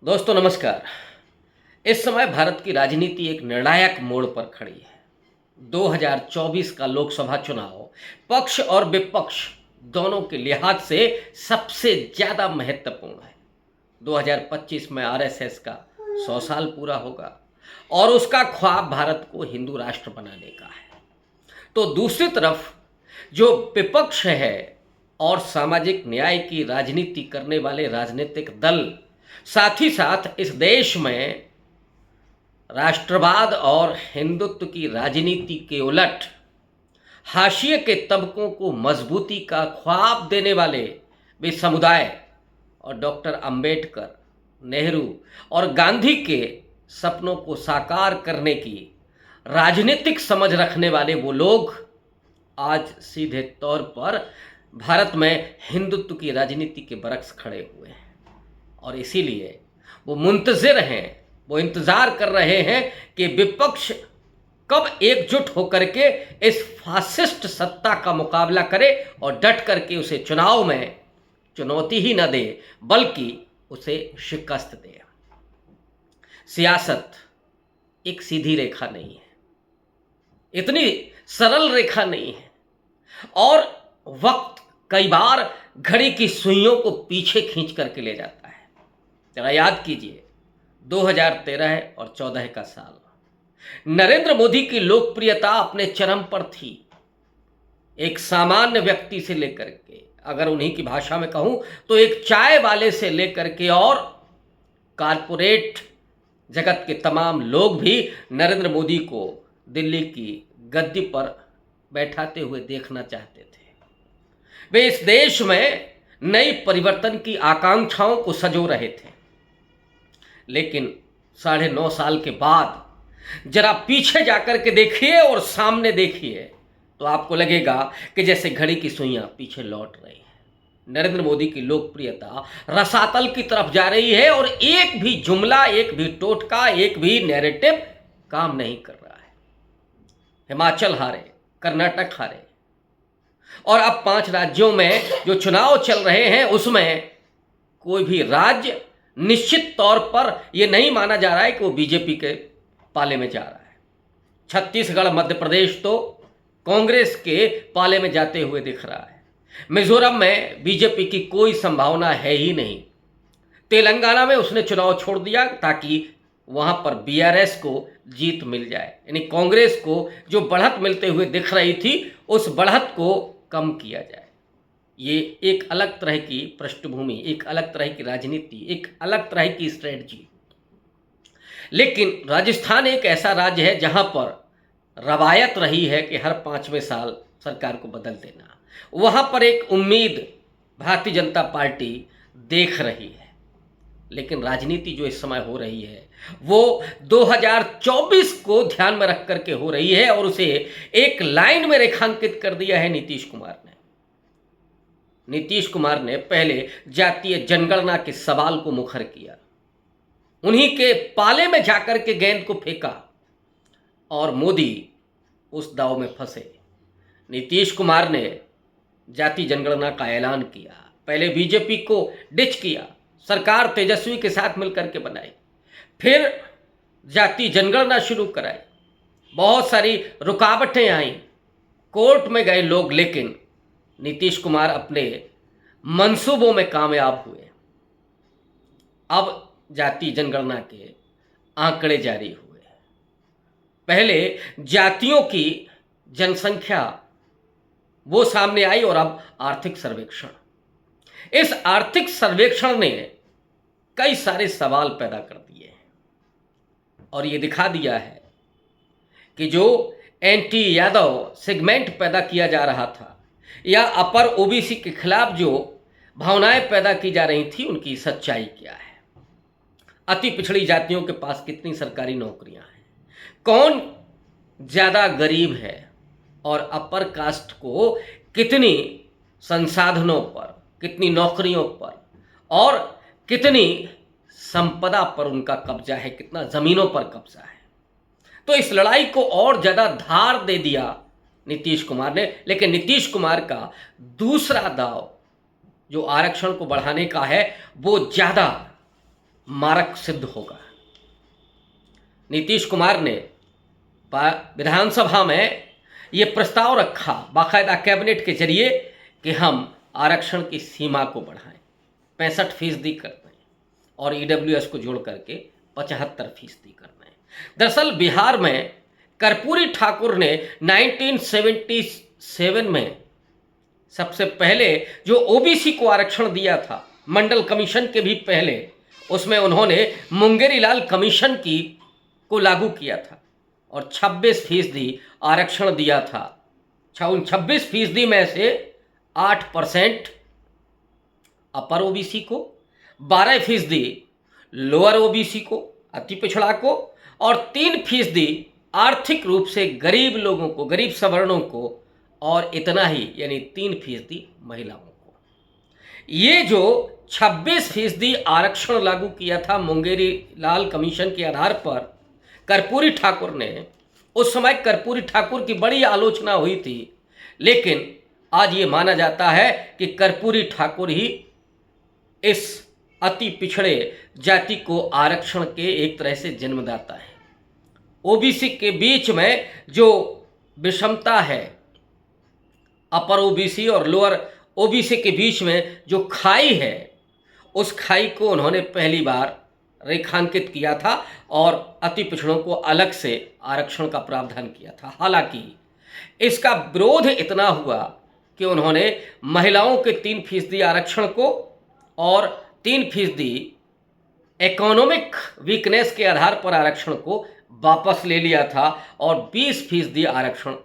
दोस्तों नमस्कार। इस समय भारत की राजनीति एक निर्णायक मोड़ पर खड़ी है। 2024 का लोकसभा चुनाव पक्ष और विपक्ष दोनों के लिहाज से सबसे ज़्यादा महत्वपूर्ण है। 2025 में आरएसएस का 100 साल पूरा होगा और उसका ख्वाब भारत को हिंदू राष्ट्र बनाने का है। तो दूसरी तरफ जो विपक्ष है और सामाजिक न्याय की राजनीति करने वाले राजनीतिक दल, साथ ही साथ इस देश में राष्ट्रवाद और हिंदुत्व की राजनीति के उलट हाशिए के तबकों को मजबूती का ख्वाब देने वाले वे समुदाय और डॉक्टर अंबेडकर, नेहरू और गांधी के सपनों को साकार करने की राजनीतिक समझ रखने वाले वो लोग आज सीधे तौर पर भारत में हिंदुत्व की राजनीति के बरक्स खड़े हुए हैं और इसीलिए वो मुंतज़िर हैं, वो इंतज़ार कर रहे हैं कि विपक्ष कब एकजुट होकर के इस फासिस्ट सत्ता का मुकाबला करे और डट करके उसे चुनाव में चुनौती ही न दे बल्कि उसे शिकस्त दे। सियासत एक सीधी रेखा नहीं है, इतनी सरल रेखा नहीं है और वक्त कई बार घड़ी की सुइयों को पीछे खींच करके ले जाता है। जरा याद कीजिए 2013 और 14 का साल, नरेंद्र मोदी की लोकप्रियता अपने चरम पर थी। एक सामान्य व्यक्ति से लेकर के, अगर उन्हीं की भाषा में कहूं तो एक चाय वाले से लेकर के और कारपोरेट जगत के तमाम लोग भी नरेंद्र मोदी को दिल्ली की गद्दी पर बैठाते हुए देखना चाहते थे। वे इस देश में नई परिवर्तन की आकांक्षाओं को सजो रहे थे, लेकिन 9.5 साल के बाद जरा पीछे जाकर के देखिए और सामने देखिए तो आपको लगेगा कि जैसे घड़ी की सुइयां पीछे लौट रही है। नरेंद्र मोदी की लोकप्रियता रसातल की तरफ जा रही है और एक भी जुमला, एक भी टोटका, एक भी नैरेटिव काम नहीं कर रहा है। हिमाचल हारे, कर्नाटक हारे और अब 5 राज्यों में जो चुनाव चल रहे हैं उसमें कोई भी राज्य निश्चित तौर पर यह नहीं माना जा रहा है कि वो बीजेपी के पाले में जा रहा है। छत्तीसगढ़, मध्य प्रदेश तो कांग्रेस के पाले में जाते हुए दिख रहा है। मिजोरम में बीजेपी की कोई संभावना है ही नहीं। तेलंगाना में उसने चुनाव छोड़ दिया ताकि वहां पर बीआरएस को जीत मिल जाए, यानी कांग्रेस को जो बढ़त मिलते हुए दिख रही थी उस बढ़त को कम किया जाए। ये एक अलग तरह की पृष्ठभूमि, एक अलग तरह की राजनीति, एक अलग तरह की स्ट्रेटजी। लेकिन राजस्थान एक ऐसा राज्य है जहां पर रवायत रही है कि हर 5वें साल सरकार को बदल देना। वहां पर एक उम्मीद भारतीय जनता पार्टी देख रही है, लेकिन राजनीति जो इस समय हो रही है वो 2024 को ध्यान में रख करके हो रही है और उसे एक लाइन में रेखांकित कर दिया है नीतीश कुमार ने। नीतीश कुमार ने पहले जातीय जनगणना के सवाल को मुखर किया, उन्हीं के पाले में जाकर के गेंद को फेंका और मोदी उस दाव में फंसे। नीतीश कुमार ने जाति जनगणना का ऐलान किया, पहले बीजेपी को डिच किया, सरकार तेजस्वी के साथ मिलकर के बनाई, फिर जाति जनगणना शुरू कराई। बहुत सारी रुकावटें आईं, कोर्ट में गए लोग, लेकिन नीतीश कुमार अपने मंसूबों में कामयाब हुए। अब जाति जनगणना के आंकड़े जारी हुए। पहले जातियों की जनसंख्या वो सामने आई और अब आर्थिक सर्वेक्षण। इस आर्थिक सर्वेक्षण ने कई सारे सवाल पैदा कर दिए हैं और ये दिखा दिया है कि जो एंटी यादव सेगमेंट पैदा किया जा रहा था या अपर ओबीसी के खिलाफ जो भावनाएं पैदा की जा रही थी उनकी सच्चाई क्या है। अति पिछड़ी जातियों के पास कितनी सरकारी नौकरियां हैं, कौन ज़्यादा गरीब है और अपर कास्ट को कितनी संसाधनों पर, कितनी नौकरियों पर और कितनी संपदा पर उनका कब्जा है, कितना ज़मीनों पर कब्जा है। तो इस लड़ाई को और ज़्यादा धार दे दिया नीतीश कुमार ने। लेकिन नीतीश कुमार का दूसरा दाव जो आरक्षण को बढ़ाने का है वो ज़्यादा मारक सिद्ध होगा। नीतीश कुमार ने विधानसभा में ये प्रस्ताव रखा बाकायदा कैबिनेट के जरिए कि हम आरक्षण की सीमा को बढ़ाएं, 65% कर दें और ईडब्ल्यूएस को जोड़ करके 75% कर दें। दरअसल बिहार में कर्पूरी ठाकुर ने 1977 में सबसे पहले जो ओबीसी को आरक्षण दिया था, मंडल कमीशन के भी पहले, उसमें उन्होंने मुंगेरी लाल कमीशन को लागू किया था और 26% आरक्षण दिया था। उन 26% में से 8% अपर ओबीसी को, 12% लोअर ओबीसी को, अति पिछड़ा को, और 3% आर्थिक रूप से गरीब लोगों को, गरीब सवर्णों को, और इतना ही यानी 3% महिलाओं को। ये जो 26% आरक्षण लागू किया था मुंगेरी लाल कमीशन के आधार पर कर्पूरी ठाकुर ने, उस समय कर्पूरी ठाकुर की बड़ी आलोचना हुई थी, लेकिन आज ये माना जाता है कि कर्पूरी ठाकुर ही इस अति पिछड़े जाति को आरक्षण के एक तरह से जन्मदाता है। ओबीसी के बीच में जो विषमता है, अपर ओबीसी और लोअर ओबीसी के बीच में जो खाई है, उस खाई को उन्होंने पहली बार रेखांकित किया था और अति पिछड़ों को अलग से आरक्षण का प्रावधान किया था। हालांकि इसका विरोध इतना हुआ कि उन्होंने महिलाओं के 3% आरक्षण को और 3% इकोनॉमिक वीकनेस के आधार पर आरक्षण को वापस ले लिया था और 20% आरक्षण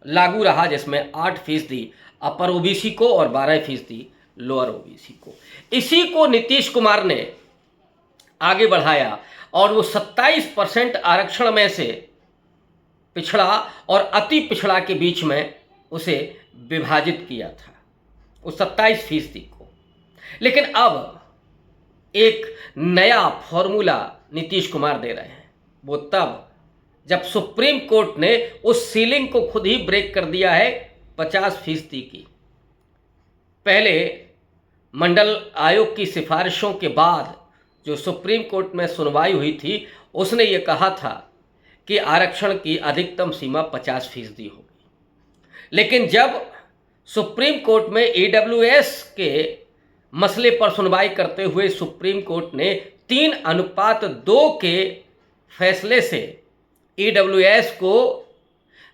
लागू रहा, जिसमें 8% अपर ओबीसी को और 12% लोअर ओबीसी को। इसी को नीतीश कुमार ने आगे बढ़ाया और वो 27% आरक्षण में से पिछड़ा और अति पिछड़ा के बीच में उसे विभाजित किया था, उस 27% को। लेकिन अब एक नया फॉर्मूला नीतीश कुमार दे रहे हैं, वो तब जब सुप्रीम कोर्ट ने उस सीलिंग को खुद ही ब्रेक कर दिया है 50% की। पहले मंडल आयोग की सिफारिशों के बाद जो सुप्रीम कोर्ट में सुनवाई हुई थी, उसने ये कहा था कि आरक्षण की अधिकतम सीमा 50% होगी। लेकिन जब सुप्रीम कोर्ट में ईडब्ल्यूएस के मसले पर सुनवाई करते हुए सुप्रीम कोर्ट ने 3:2 के फैसले से ईडब्ल्यूएस को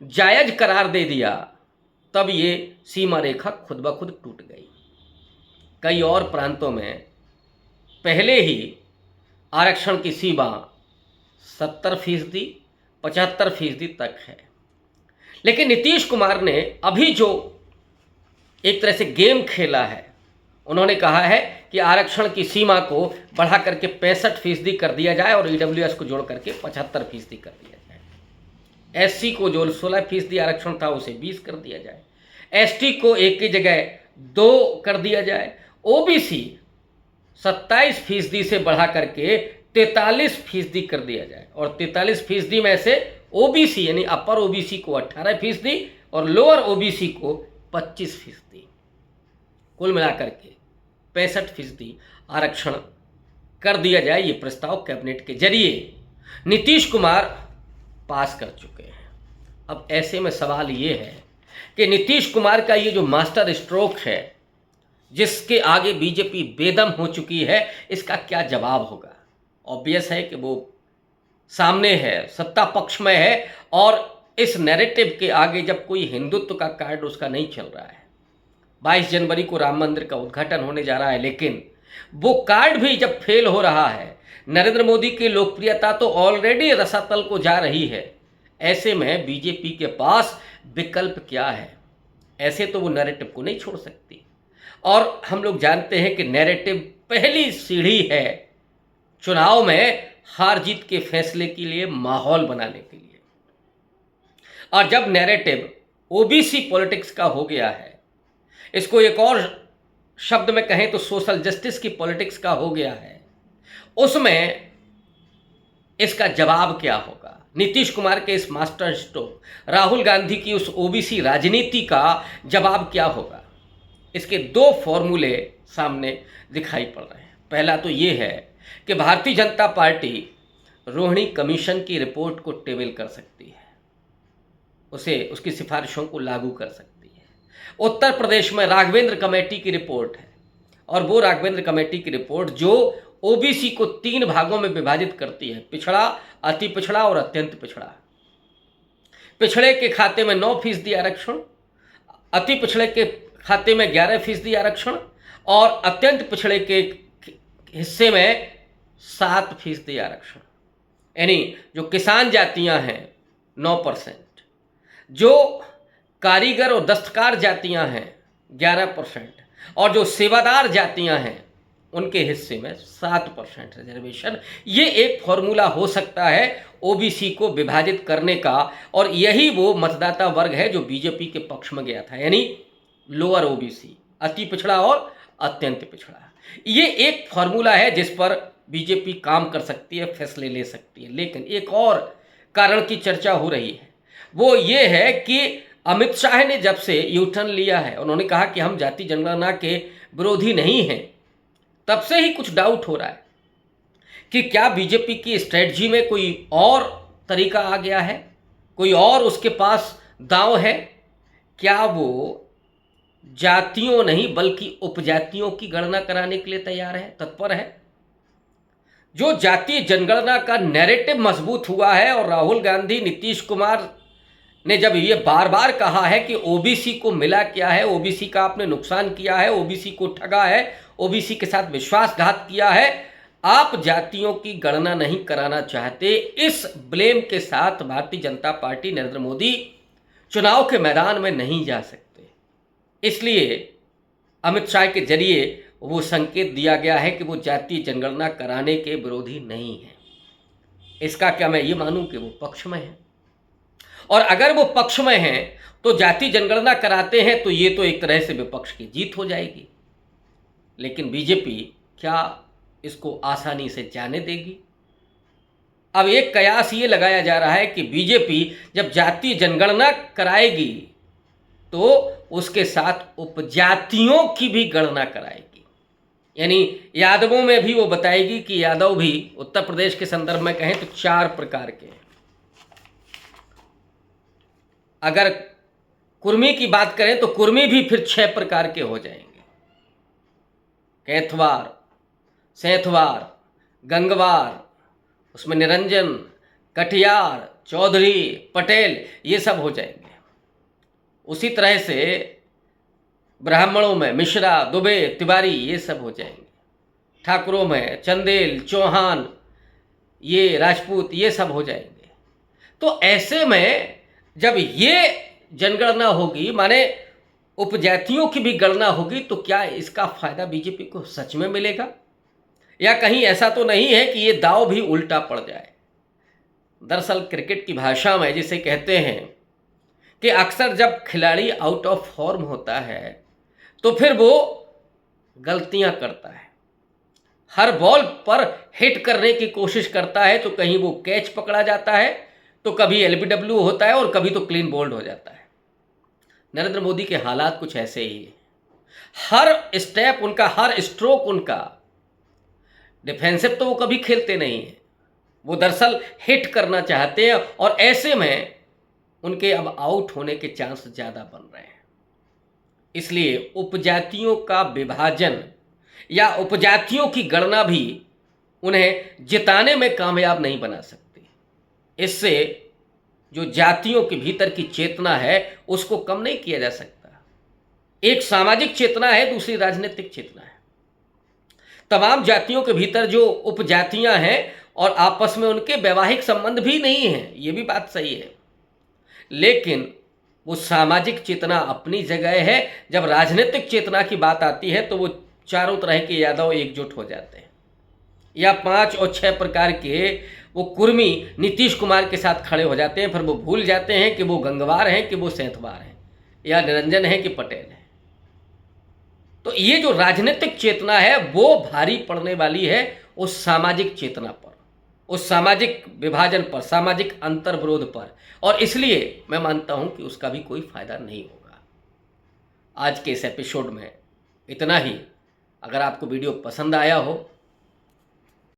जायज करार दे दिया, तब ये सीमा रेखा खुद ब खुद टूट गई। कई और प्रांतों में पहले ही आरक्षण की सीमा 70%, 75% तक है। लेकिन नीतीश कुमार ने अभी जो एक तरह से गेम खेला है, उन्होंने कहा है कि आरक्षण की सीमा को बढ़ा करके 65% कर दिया जाए और ईडब्ल्यूएस को जोड़ करके 75% कर दिया जाए। एससी को जो 16% आरक्षण था उसे 20 कर दिया जाए, एसटी को 1 की जगह 2 कर दिया जाए, ओबीसी 27% से बढ़ा करके 43% कर दिया जाए और 43% में से ओबीसी यानी अपर ओबीसी को 18% और लोअर ओबीसी को 25%, कुल मिलाकर के 65% आरक्षण कर दिया जाए। ये प्रस्ताव कैबिनेट के जरिए नीतीश कुमार पास कर चुके हैं। अब ऐसे में सवाल ये है कि नीतीश कुमार का ये जो मास्टर स्ट्रोक है, जिसके आगे बीजेपी बेदम हो चुकी है, इसका क्या जवाब होगा। ऑब्वियस है कि वो सामने है, सत्ता पक्ष में है और इस नैरेटिव के आगे जब कोई हिंदुत्व का कार्ड उसका नहीं चल रहा है। 22 जनवरी को राम मंदिर का उद्घाटन होने जा रहा है, लेकिन वो कार्ड भी जब फेल हो रहा है, नरेंद्र मोदी की लोकप्रियता तो ऑलरेडी रसातल को जा रही है, ऐसे में बीजेपी के पास विकल्प क्या है। ऐसे तो वो नैरेटिव को नहीं छोड़ सकती और हम लोग जानते हैं कि नैरेटिव पहली सीढ़ी है चुनाव में हार जीत के फैसले के लिए, माहौल बनाने के लिए। और जब नैरेटिव ओबीसी पॉलिटिक्स का हो गया है, इसको एक और शब्द में कहें तो सोशल जस्टिस की पॉलिटिक्स का हो गया है, उसमें इसका जवाब क्या होगा। नीतीश कुमार के इस मास्टर स्ट्रोक, राहुल गांधी की उस ओबीसी राजनीति का जवाब क्या होगा। इसके 2 फॉर्मूले सामने दिखाई पड़ रहे हैं। पहला तो ये है कि भारतीय जनता पार्टी रोहिणी कमीशन की रिपोर्ट को टेबल कर सकती है, उसे उसकी सिफारिशों को लागू कर सकती है। उत्तर प्रदेश में राघवेंद्र कमेटी की रिपोर्ट है, और वो राघवेंद्र कमेटी की रिपोर्ट जो ओबीसी को 3 भागों में विभाजित करती है, पिछड़ा, अति पिछड़ा और अत्यंत पिछड़ा। पिछड़े के खाते में 9% आरक्षण, अति पिछड़े के खाते में 11% आरक्षण और अत्यंत पिछड़े के हिस्से में 7% आरक्षण। यानी जो किसान जातियां हैं 9%, जो कारीगर और दस्तकार जातियां हैं 11%, और जो सेवादार जातियां हैं उनके हिस्से में 7% रिजर्वेशन। ये एक फॉर्मूला हो सकता है ओबीसी को विभाजित करने का, और यही वो मतदाता वर्ग है जो बीजेपी के पक्ष में गया था, यानी लोअर ओबीसी, अति पिछड़ा और अत्यंत पिछड़ा। ये एक फॉर्मूला है जिस पर बीजेपी काम कर सकती है, फैसले ले सकती है। लेकिन एक और कारण की चर्चा हो रही है, वो ये है कि अमित शाह ने जब से यू टर्न लिया है, उन्होंने कहा कि हम जाति जनगणना के विरोधी नहीं हैं, तब से ही कुछ डाउट हो रहा है कि क्या बीजेपी की स्ट्रेटजी में कोई और तरीका आ गया है, कोई और उसके पास दांव है। क्या वो जातियों नहीं बल्कि उपजातियों की गणना कराने के लिए तैयार है, तत्पर है। जो जातीय जनगणना का नैरेटिव मजबूत हुआ है, और राहुल गांधी, नीतीश कुमार ने जब ये बार बार कहा है कि ओबीसी को मिला क्या है, ओबीसी का आपने नुकसान किया है, ओबीसी को ठगा है, ओबीसी के साथ विश्वासघात किया है, आप जातियों की गणना नहीं कराना चाहते, इस ब्लेम के साथ भारतीय जनता पार्टी, नरेंद्र मोदी चुनाव के मैदान में नहीं जा सकते। इसलिए अमित शाह के जरिए वो संकेत दिया गया है कि वो जातीय जनगणना कराने के विरोधी नहीं है। इसका क्या मैं ये मानूं कि वो पक्ष में है, और अगर वो पक्ष में हैं तो जाति जनगणना कराते हैं तो ये तो एक तरह से विपक्ष की जीत हो जाएगी। लेकिन बीजेपी क्या इसको आसानी से जाने देगी? अब एक कयास ये लगाया जा रहा है कि बीजेपी जब जाति जनगणना कराएगी तो उसके साथ उपजातियों की भी गणना कराएगी, यानी यादवों में भी वो बताएगी कि यादव भी उत्तर प्रदेश के संदर्भ में कहें तो 4 प्रकार के हैं। अगर कुर्मी की बात करें तो कुर्मी भी फिर 6 प्रकार के हो जाएंगे, कैथवार, सैंथवार, गंगवार, उसमें निरंजन, कटियार, चौधरी, पटेल, ये सब हो जाएंगे। उसी तरह से ब्राह्मणों में मिश्रा, दुबे, तिवारी, ये सब हो जाएंगे। ठाकुरों में चंदेल, चौहान, ये राजपूत, ये सब हो जाएंगे। तो ऐसे में जब ये जनगणना होगी, माने उपजातियों की भी गणना होगी, तो क्या इसका फायदा बीजेपी को सच में मिलेगा, या कहीं ऐसा तो नहीं है कि ये दांव भी उल्टा पड़ जाए? दरअसल क्रिकेट की भाषा में जिसे कहते हैं कि अक्सर जब खिलाड़ी आउट ऑफ फॉर्म होता है तो फिर वो गलतियां करता है, हर बॉल पर हिट करने की कोशिश करता है, तो कहीं वो कैच पकड़ा जाता है, तो कभी एलबीडब्ल्यू होता है और कभी तो क्लीन बोल्ड हो जाता है। नरेंद्र मोदी के हालात कुछ ऐसे ही है। हर स्टेप उनका, हर स्ट्रोक उनका डिफेंसिव तो वो कभी खेलते नहीं है, वो दरअसल हिट करना चाहते हैं, और ऐसे में उनके अब आउट होने के चांस ज़्यादा बन रहे हैं। इसलिए उपजातियों का विभाजन या उपजातियों की गणना भी उन्हें जिताने में कामयाब नहीं बना सकती। इससे जो जातियों के भीतर की चेतना है उसको कम नहीं किया जा सकता। एक सामाजिक चेतना है, दूसरी राजनीतिक चेतना है। तमाम जातियों के भीतर जो उपजातियां हैं और आपस में उनके वैवाहिक संबंध भी नहीं हैं, ये भी बात सही है, लेकिन वो सामाजिक चेतना अपनी जगह है। जब राजनीतिक चेतना की बात आती है तो वो चारों तरह के यादव एकजुट हो जाते हैं, या 5 और 6 प्रकार के वो कुर्मी नीतीश कुमार के साथ खड़े हो जाते हैं। फिर वो भूल जाते हैं कि वो गंगवार हैं, कि वो सैंथवार हैं, या निरंजन है कि पटेल है। तो ये जो राजनीतिक चेतना है वो भारी पड़ने वाली है उस सामाजिक चेतना पर, उस सामाजिक विभाजन पर, सामाजिक अंतर्विरोध पर, और इसलिए मैं मानता हूं कि उसका भी कोई फायदा नहीं होगा। आज के इस एपिसोड में इतना ही। अगर आपको वीडियो पसंद आया हो